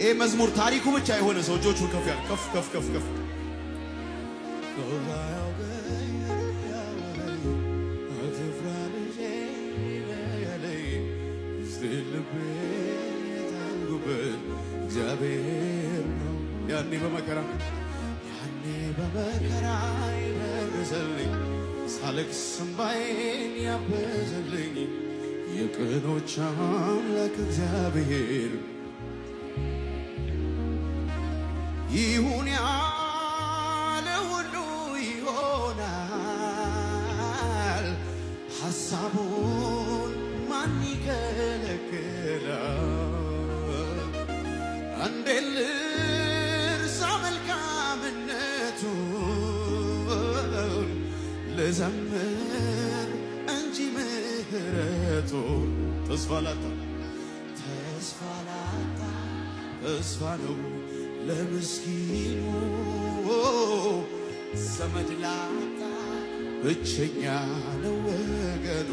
ይሄ መዝሙር ታሪኩ ብቻ የሆነ ሰው እጆቹን ከፍ ያለ ከፍ ከፍ ከፍ ከፍ ያኔ በመከራ ይበረዘልኝ ሳለቅስ እንባዬን ያበዘልኝ የቅኖች አምላክ እግዚአብሔር ይሁን ያለ ሁሉ ይሆናል። ሐሳቡን ማን ይከለክላል? እንዴት ልርሳ መልካምነቱን ልዘምር እንጂ ምሕረቱን ተስፋ ላጣ ተስፋ ነው ለምስኪኑ ዘመድ ላጣ ብቸኛ ነው ወገኑ